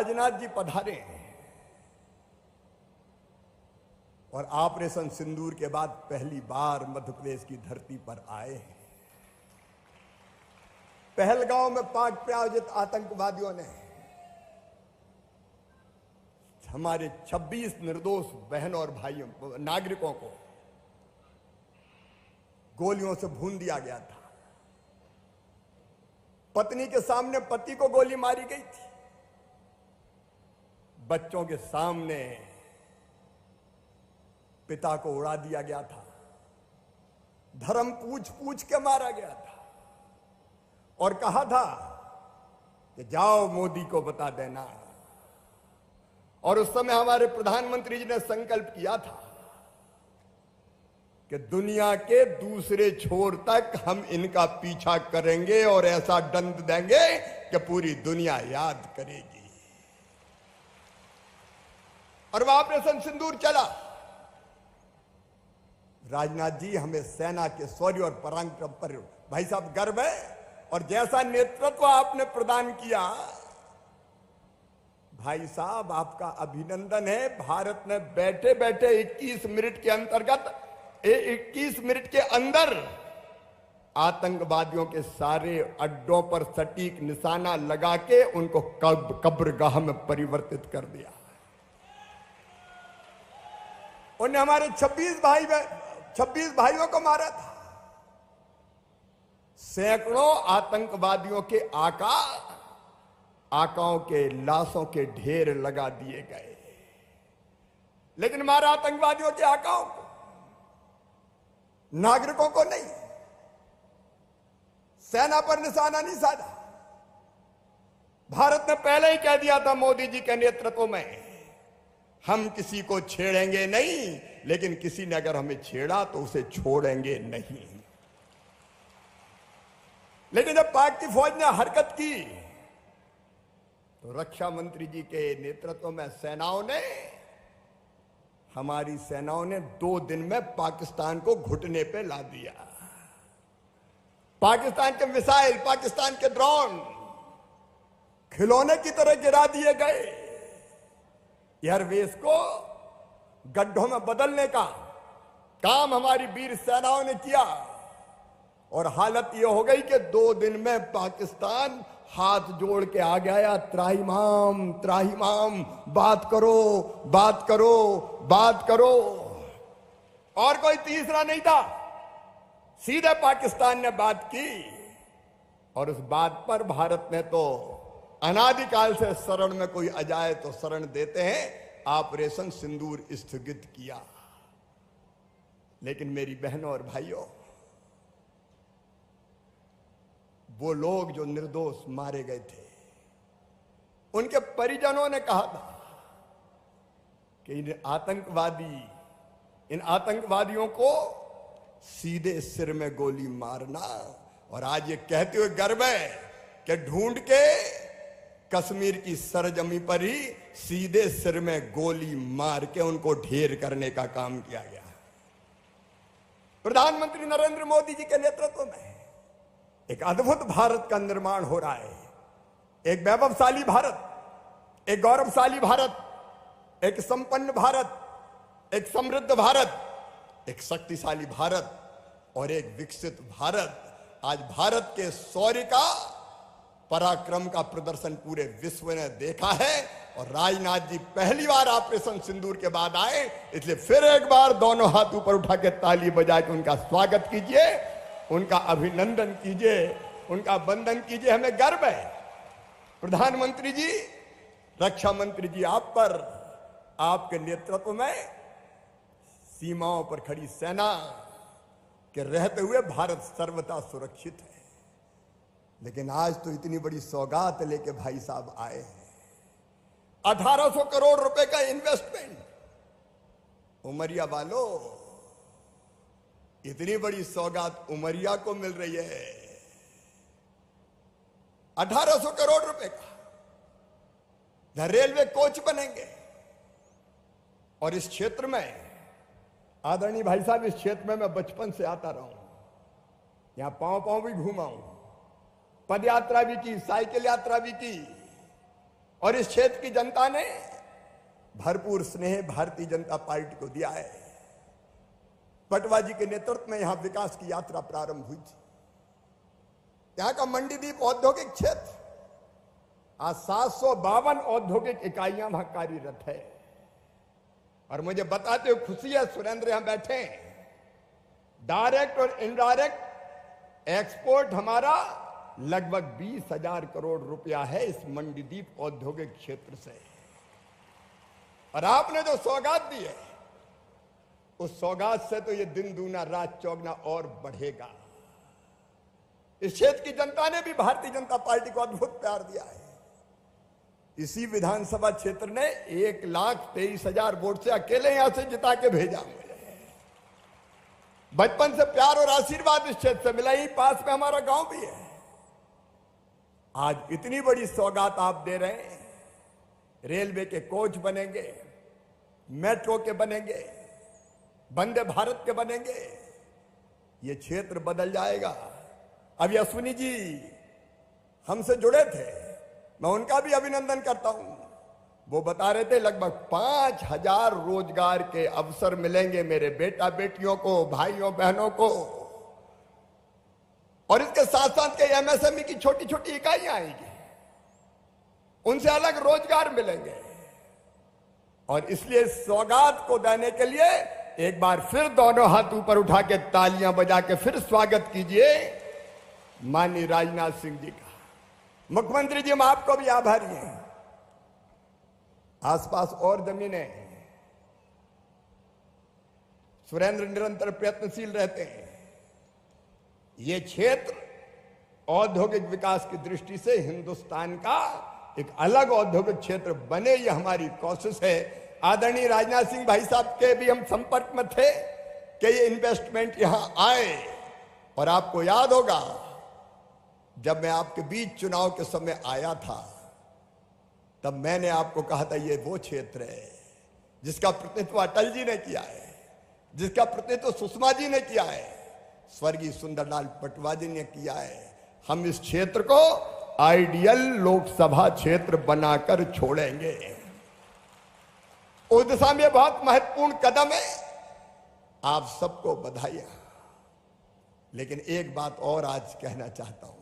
राजनाथ जी पधारे हैं और ऑपरेशन सिंदूर के बाद पहली बार मध्य प्रदेश की धरती पर आए हैं। पहलगांव में पाक प्रायोजित आतंकवादियों ने हमारे 26 निर्दोष बहन और भाइयों नागरिकों को गोलियों से भून दिया गया था। पत्नी के सामने पति को गोली मारी गई थी। बच्चों के सामने पिता को उड़ा दिया गया था। धर्म पूछ पूछ के मारा गया था और कहा था कि जाओ मोदी को बता देना। और उस समय हमारे प्रधानमंत्री जी ने संकल्प किया था कि दुनिया के दूसरे छोर तक हम इनका पीछा करेंगे और ऐसा दंड देंगे कि पूरी दुनिया याद करेगी। और वह ऑपरेशन सिंदूर चला। राजनाथ जी, हमें सेना के शौर्य और पराक्रम पर भाई साहब गर्व है और जैसा नेतृत्व आपने प्रदान किया भाई साहब, आपका अभिनंदन है। भारत ने बैठे बैठे 21 मिनट के अंतर्गत 21 मिनट के अंदर आतंकवादियों के सारे अड्डों पर सटीक निशाना लगा के उनको कब्रगाह में परिवर्तित कर दिया। उन्हें हमारे 26 भाइयों को मारा था। सैकड़ों आतंकवादियों के आकाओं के लाशों के ढेर लगा दिए गए, लेकिन हमारा आतंकवादियों के आकाओं को, नागरिकों को नहीं, सेना पर निशाना नहीं साधा। भारत ने पहले ही कह दिया था मोदी जी के नेतृत्व में, हम किसी को छेड़ेंगे नहीं, लेकिन किसी ने अगर हमें छेड़ा तो उसे छोड़ेंगे नहीं। लेकिन जब पाक की फौज ने हरकत की तो रक्षा मंत्री जी के नेतृत्व में हमारी सेनाओं ने 2 दिन में पाकिस्तान को घुटने पे ला दिया। पाकिस्तान के मिसाइल, पाकिस्तान के ड्रोन खिलौने की तरह गिरा दिए गए। एयरबेस को गड्ढों में बदलने का काम हमारी वीर सेनाओं ने किया और हालत यह हो गई कि 2 दिन में पाकिस्तान हाथ जोड़ के आ गया, त्राहिमाम त्राहिमाम, बात करो बात करो बात करो। और कोई तीसरा नहीं था, सीधे पाकिस्तान ने बात की और उस बात पर भारत ने तो अनादिकाल से शरण में कोई आ जाए तो शरण देते हैं, ऑपरेशन सिंदूर स्थगित किया। लेकिन मेरी बहनों और भाइयों, वो लोग जो निर्दोष मारे गए थे, उनके परिजनों ने कहा था कि इन आतंकवादियों को सीधे सिर में गोली मारना। और आज ये कहते हुए गर्व है कि ढूंढ के कश्मीर की सरजमी पर ही सीधे सिर में गोली मार के उनको ढेर करने का काम किया गया। प्रधानमंत्री नरेंद्र मोदी जी के नेतृत्व में एक अद्भुत भारत का निर्माण हो रहा है। एक वैभवशाली भारत, एक गौरवशाली भारत, एक संपन्न भारत, एक समृद्ध भारत, एक शक्तिशाली भारत और एक विकसित भारत। आज भारत के शौर्य का, पराक्रम का प्रदर्शन पूरे विश्व ने देखा है और राजनाथ जी पहली बार ऑपरेशन सिंदूर के बाद आए, इसलिए फिर एक बार दोनों हाथ ऊपर उठा के ताली बजा के उनका स्वागत कीजिए, उनका अभिनंदन कीजिए, उनका वंदन कीजिए। हमें गर्व है प्रधानमंत्री जी, रक्षा मंत्री जी, आप पर, आपके नेतृत्व में सीमाओं पर खड़ी सेना के रहते हुए भारत सर्वथा सुरक्षित है। लेकिन आज तो इतनी बड़ी सौगात लेके भाई साहब आए हैं, 1800 करोड़ रुपए का इन्वेस्टमेंट। उमरिया वालों, इतनी बड़ी सौगात उमरिया को मिल रही है, 1800 करोड़ रुपए का। रेलवे कोच बनेंगे और इस क्षेत्र में, आदरणीय भाई साहब, इस क्षेत्र में मैं बचपन से आता रहा हूं, यहां पांव भी घूमा हूं, पद यात्रा भी की, साइकिल यात्रा भी की। और इस क्षेत्र की जनता ने भरपूर स्नेह भारतीय जनता पार्टी को दिया है। पटवा जी के नेतृत्व में यहां विकास की यात्रा प्रारंभ हुई थी। यहां का मंडीदीप औद्योगिक क्षेत्र आज 752 औद्योगिक इकाइयां वहां कार्यरत है। और मुझे बताते हुए खुशी है, सुरेंद्र यहां बैठे हैं, डायरेक्ट और इनडायरेक्ट एक्सपोर्ट हमारा लगभग 20,000 करोड़ रुपया है इस मंडीदीप औद्योगिक क्षेत्र से। और आपने जो सौगात दी है, उस सौगात से तो ये दिन दूना रात चौगना और बढ़ेगा। इस क्षेत्र की जनता ने भी भारतीय जनता पार्टी को अद्भुत प्यार दिया है। इसी विधानसभा क्षेत्र ने 1,23,000 वोट से अकेले यहां से जिता के भेजा मुझे। बचपन से प्यार और आशीर्वाद इस क्षेत्र से मिला, ही पास में हमारा गांव भी है। आज इतनी बड़ी सौगात आप दे रहे हैं, रेलवे के कोच बनेंगे, मेट्रो के बनेंगे, वंदे भारत के बनेंगे, ये क्षेत्र बदल जाएगा। अभी अश्विनी जी हमसे जुड़े थे, मैं उनका भी अभिनंदन करता हूं। वो बता रहे थे लगभग 5,000 रोजगार के अवसर मिलेंगे मेरे बेटा बेटियों को, भाइयों बहनों को। और इसके साथ साथ के एमएसएमई की छोटी छोटी इकाइयां आएंगी, उनसे अलग रोजगार मिलेंगे। और इसलिए सौगात को देने के लिए एक बार फिर दोनों हाथ ऊपर उठा के तालियां बजा के फिर स्वागत कीजिए माननीय राजनाथ सिंह जी का। मुख्यमंत्री जी, हम आपको भी आभारी हैं। आसपास और जमीनें, सुरेंद्र निरंतर प्रयत्नशील रहते हैं। ये क्षेत्र औद्योगिक विकास की दृष्टि से हिंदुस्तान का एक अलग औद्योगिक क्षेत्र बने, ये हमारी कोशिश है। आदरणीय राजनाथ सिंह भाई साहब के भी हम संपर्क में थे कि ये इन्वेस्टमेंट यहां आए। और आपको याद होगा, जब मैं आपके बीच चुनाव के समय आया था, तब मैंने आपको कहा था ये वो क्षेत्र है जिसका प्रतिनिधित्व अटल जी ने किया है, जिसका प्रतिनिधित्व सुषमा जी ने किया है, स्वर्गीय सुंदरलाल पटवा जी ने किया है। हम इस क्षेत्र को आइडियल लोकसभा क्षेत्र बनाकर छोड़ेंगे। उस दिशा में बहुत महत्वपूर्ण कदम है। आप सबको बधाई। लेकिन एक बात और आज कहना चाहता हूं,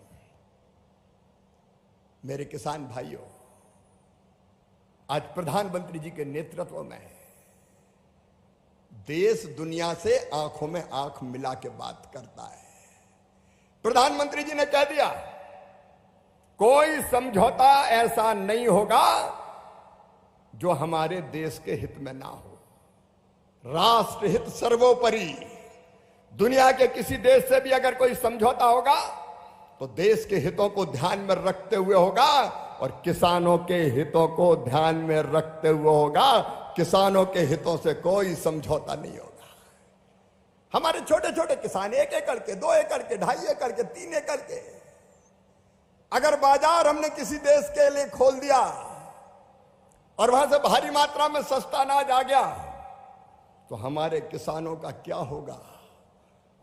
मेरे किसान भाइयों, आज प्रधानमंत्री जी के नेतृत्व में देश दुनिया से आंखों में आंख मिला के बात करता है। प्रधानमंत्री जी ने कह दिया कोई समझौता ऐसा नहीं होगा जो हमारे देश के हित में ना हो। राष्ट्र हित सर्वोपरि। दुनिया के किसी देश से भी अगर कोई समझौता होगा तो देश के हितों को ध्यान में रखते हुए होगा और किसानों के हितों को ध्यान में रखते हुए होगा। किसानों के हितों से कोई समझौता नहीं होगा। हमारे छोटे छोटे किसान 1 एकड़ के, 2 एकड़ के, 2.5 एकड़ के, 3 एकड़ के, अगर बाजार हमने किसी देश के लिए खोल दिया और वहां से भारी मात्रा में सस्ता अनाज आ गया तो हमारे किसानों का क्या होगा।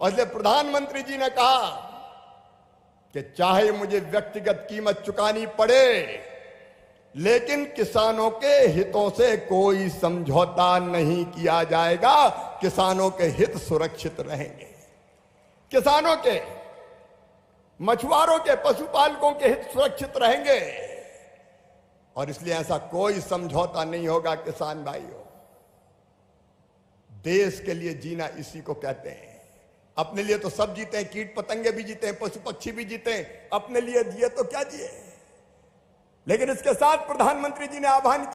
और इसलिए प्रधानमंत्री जी ने कहा कि चाहे मुझे व्यक्तिगत कीमत चुकानी पड़े, लेकिन किसानों के हितों से कोई समझौता नहीं किया जाएगा। किसानों के हित सुरक्षित रहेंगे। किसानों के, मछुआरों के, पशुपालकों के हित सुरक्षित रहेंगे। और इसलिए ऐसा कोई समझौता नहीं होगा। किसान भाइयों, देश के लिए जीना इसी को कहते हैं। अपने लिए तो सब जीते हैं, कीट पतंगे भी जीते हैं, पशु पक्षी भी जीते हैं। अपने लिए जिए तो क्या जिए। लेकिन इसके साथ प्रधानमंत्री जी ने आह्वान